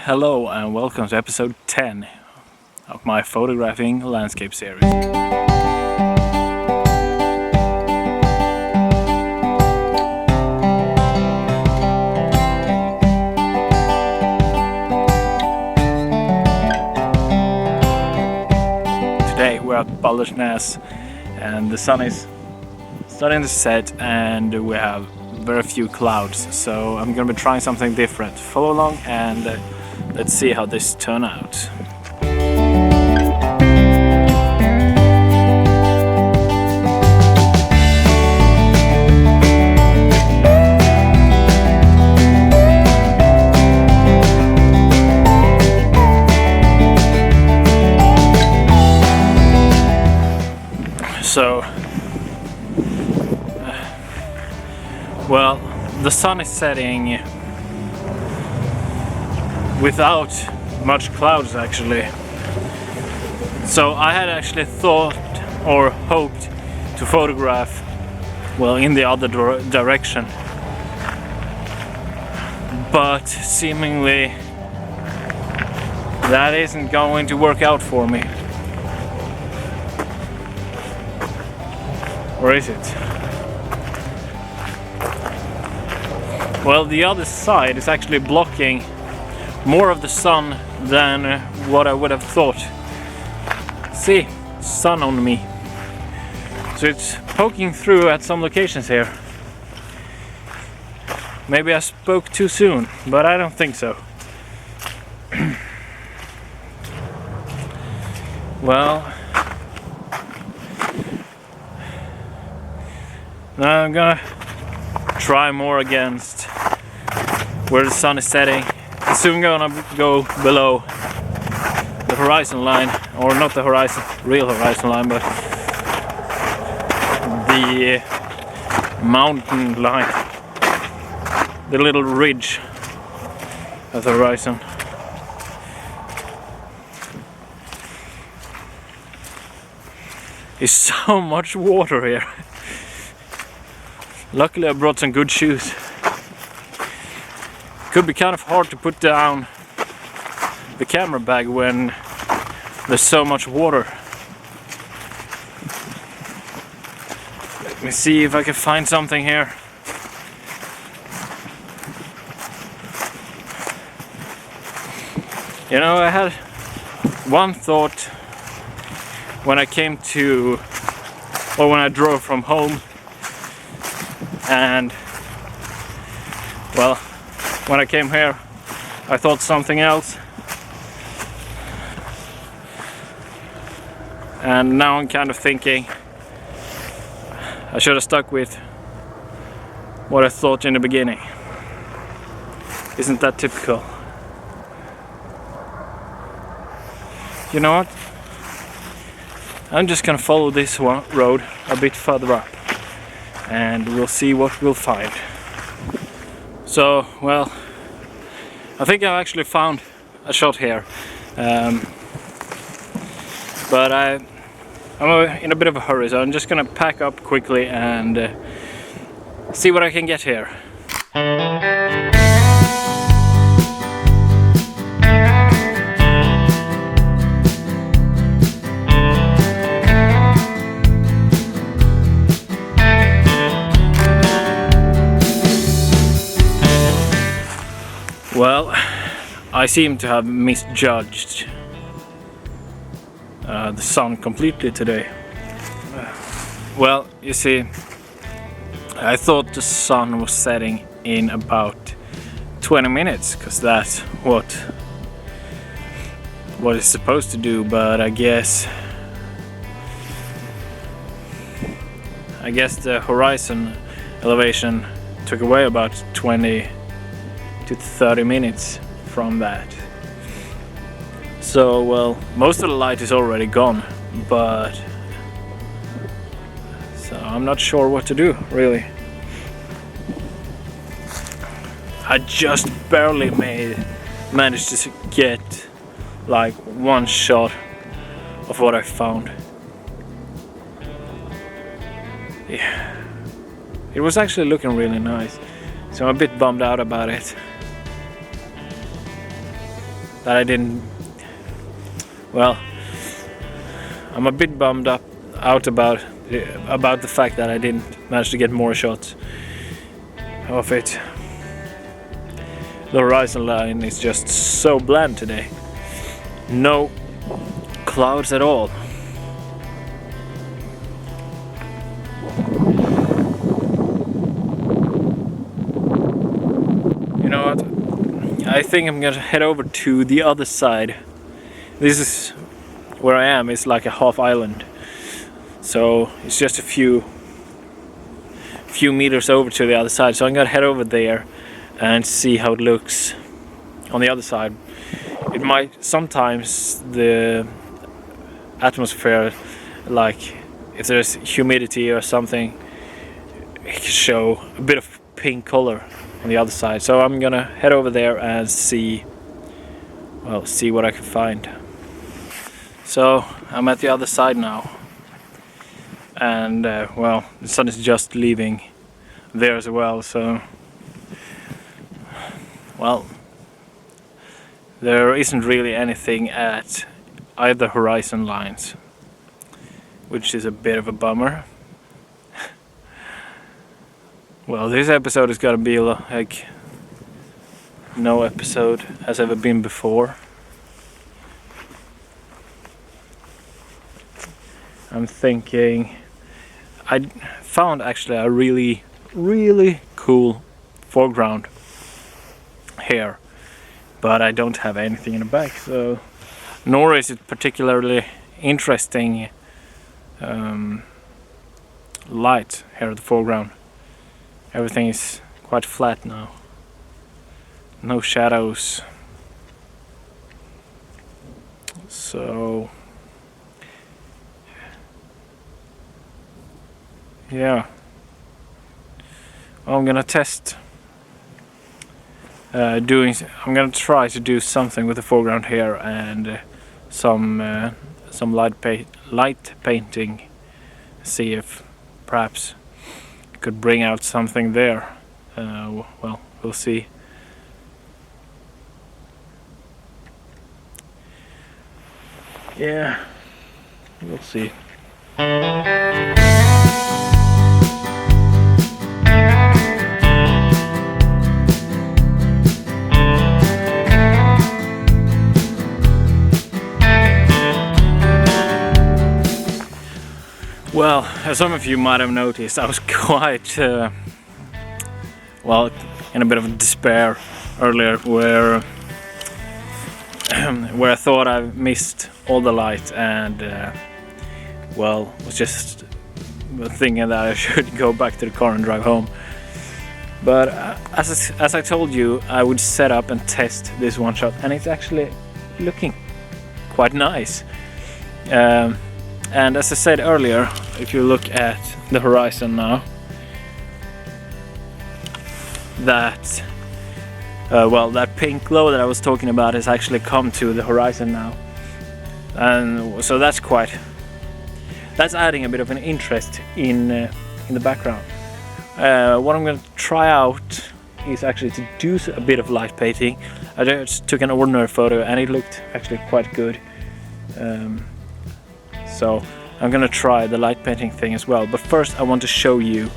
Hello and welcome to episode 10 of my photographing landscape series. Today we're at Baldersnäs and the sun is starting to set and we have very few clouds, so I'm gonna be trying something different. Follow along and let's see how this turns out. So, well, the sun is setting without much clouds actually. So I had actually thought or hoped to photograph, well, in the other direction. But seemingly that isn't going to work out for me. Or is it? Well, the other side is actually blocking more of the sun than what I would have thought. See, sun on me. So it's poking through at some locations here. Maybe I spoke too soon, but I don't think so. Well, now I'm gonna try more against where the sun is setting. I'm soon gonna go below the horizon line, or not the horizon, real horizon line, but the mountain line, the little ridge of the horizon. There's so much water here. Luckily I brought some good shoes. Could be kind of hard to put down the camera bag when there's so much water. Let me see if I can find something here. You know, I had one thought when I came to, or when I drove from home, and well, when I came here I thought something else, and now I'm kind of thinking I should have stuck with what I thought in the beginning. Isn't that typical? You know what? I'm just gonna follow this road a bit further up and we'll see what we'll find. So, well, I think I've actually found a shot here, but I'm in a bit of a hurry, so I'm just gonna pack up quickly and see what I can get here. Well, I seem to have misjudged the sun completely today. Well, you see, I thought the sun was setting in about 20 minutes, because that's what it's supposed to do, but I guess the horizon elevation took away about 20 to 30 minutes from that. So, well, most of the light is already gone, but so I'm not sure what to do, really. I just barely managed to get like one shot of what I found. Yeah, it was actually looking really nice, so I'm a bit bummed out about it. that I didn't. Well, I'm a bit bummed out about the fact that I didn't manage to get more shots of it. The horizon line is just so bland today. No clouds at all. You know what? I think I'm gonna head over to the other side. This is where I am. It's like a half island, so it's just a few meters over to the other side. So I'm gonna head over there and see how it looks on the other side. It might sometimes the atmosphere, like if there's humidity or something, it can show a bit of pink color on the other side. So I'm gonna head over there and see what I can find. So I'm at the other side now, and well, the sun is just leaving there as well. So well, there isn't really anything at either horizon lines, which is a bit of a bummer. Well, this episode is gonna be like no episode has ever been before. I'm thinking I found actually a really cool foreground here, but I don't have anything in the back, so nor is it particularly interesting light here at the foreground. Everything is quite flat now, no shadows, so yeah. Well, I'm gonna test I'm gonna try to do something with the foreground here and some light painting. See if perhaps I could bring out something there. Well, we'll see. Yeah, we'll see. Well, as some of you might have noticed, I was quite, well, in a bit of despair earlier, where I thought I missed all the light, and well, was just thinking that I should go back to the car and drive home. But as I told you, I would set up and test this one shot, and it's actually looking quite nice. And as I said earlier, if you look at the horizon now, that well, that pink glow that I was talking about has actually come to the horizon now, and so that's adding a bit of an interest in the background. What I'm going to try out is actually to do a bit of light painting. I just took an ordinary photo and it looked actually quite good. So I'm gonna try the light painting thing as well, but first I want to show you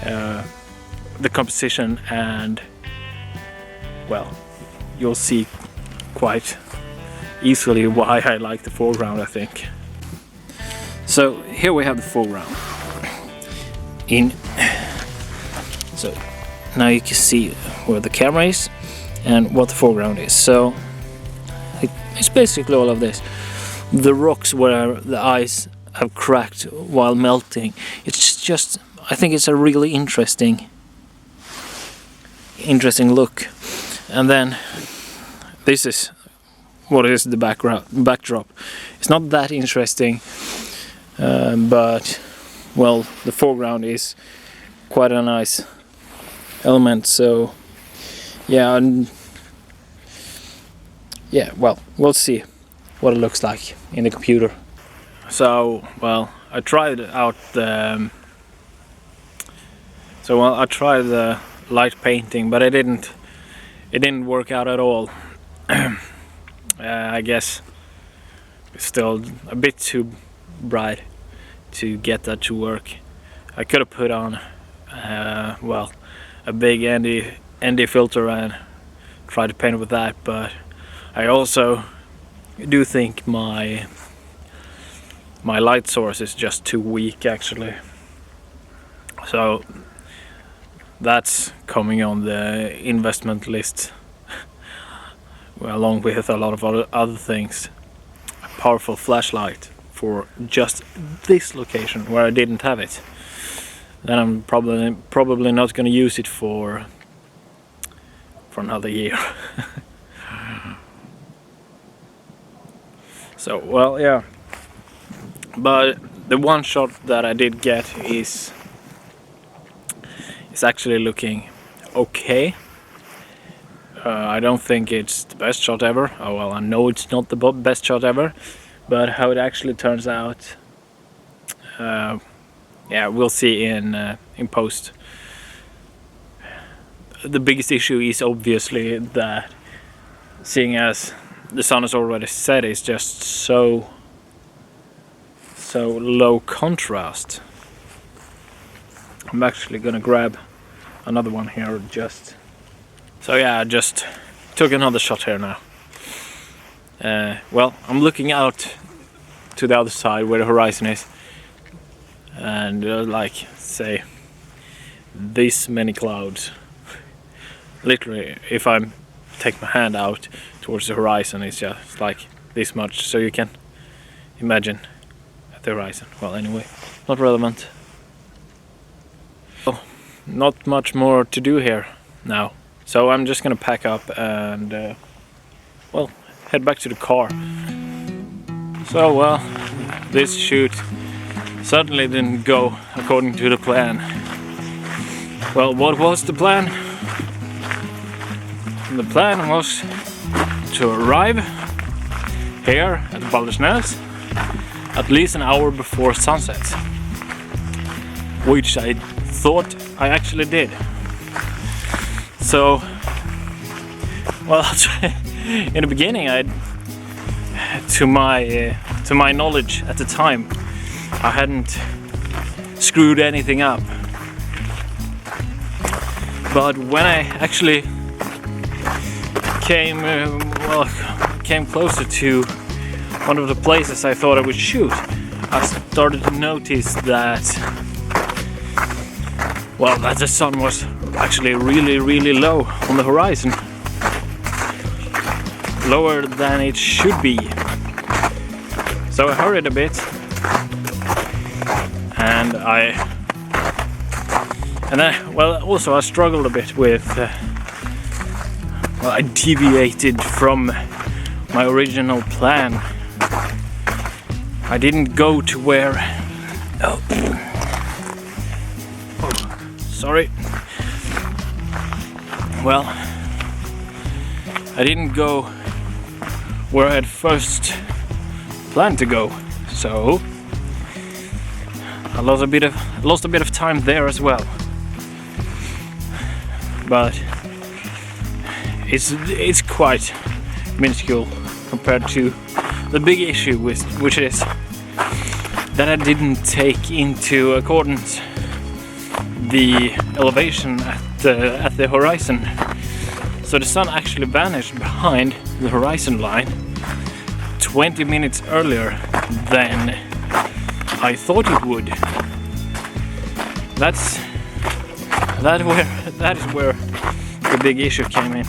the composition, and well, you'll see quite easily why I like the foreground, I think. So here we have the foreground. So now you can see where the camera is and what the foreground is. So it's basically all of this. The rocks where the ice have cracked while melting. It's just, I think it's a really interesting look. And then this is what is the backdrop. It's not that interesting, but well, the foreground is quite a nice element. So yeah, well, we'll see what it looks like in the computer. So well, I tried out the light painting, but it didn't work out at all. I guess it's still a bit too bright to get that to work. I could have put on well, a big ND filter and try to paint with that, but I also do think my light source is just too weak actually. So that's coming on the investment list along with a lot of other things. A powerful flashlight for just this location where I didn't have it. Then I'm probably not going to use it for another year. So, well, yeah. But the one shot that I did get is actually looking okay. I don't think it's the best shot ever. Oh well, I know it's not the best shot ever, but how it actually turns out, yeah, we'll see in post. The biggest issue is obviously that, seeing as the sun has already set, it's just so low contrast. I'm actually gonna grab another one here just. So yeah, I just took another shot here now. Well, I'm looking out to the other side where the horizon is, and like, say, this many clouds. Literally, if I take my hand out towards the horizon, it's just like this much, so you can imagine at the horizon. Well, anyway, not relevant. Oh, not much more to do here now. So I'm just gonna pack up and well, head back to the car. So well, this shoot certainly didn't go according to the plan. Well, what was the plan? The plan was to arrive here at Baldersnäs at least an hour before sunset, which I thought I actually did. So, well, in the beginning, to my knowledge at the time, I hadn't screwed anything up. But when I actually came closer to one of the places I thought I would shoot, I started to notice that, well, that the sun was actually really low on the horizon, lower than it should be. So I hurried a bit, and I struggled a bit with. Well, I deviated from my original plan. I didn't go to where. Oh, sorry. Well, I didn't go where I had first planned to go, so I lost a bit of time there as well. But it's quite minuscule compared to the big issue, which is that I didn't take into account the elevation at the horizon. So the sun actually vanished behind the horizon line 20 minutes earlier than I thought it would. That is where the big issue came in.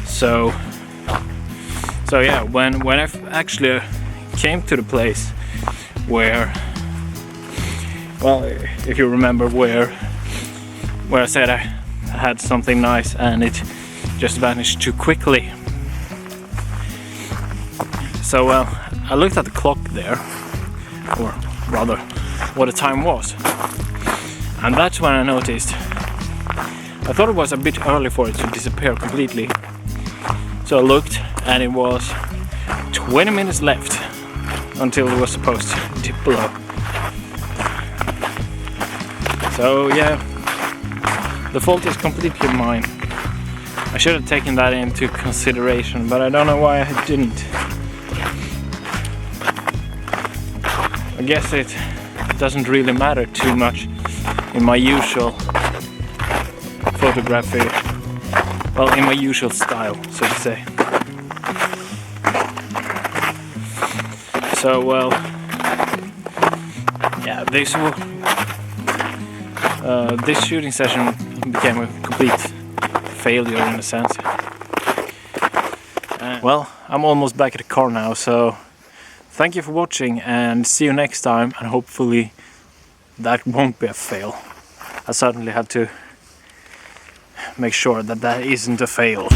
So yeah, when I actually came to the place where, well, if you remember where I said I had something nice and it just vanished too quickly. So well, I looked at the clock there, or rather what the time was, and that's when I noticed. I thought it was a bit early for it to disappear completely. So I looked, and it was 20 minutes left until it was supposed to dip below. So yeah, the fault is completely mine. I should have taken that into consideration, but I don't know why I didn't. I guess it doesn't really matter too much in my usual photography, well, in my usual style, so to say. So, well, yeah, this shooting session became a complete failure in a sense. Well, I'm almost back at the car now, so thank you for watching and see you next time, and hopefully that won't be a fail. I certainly have to make sure that that isn't a fail.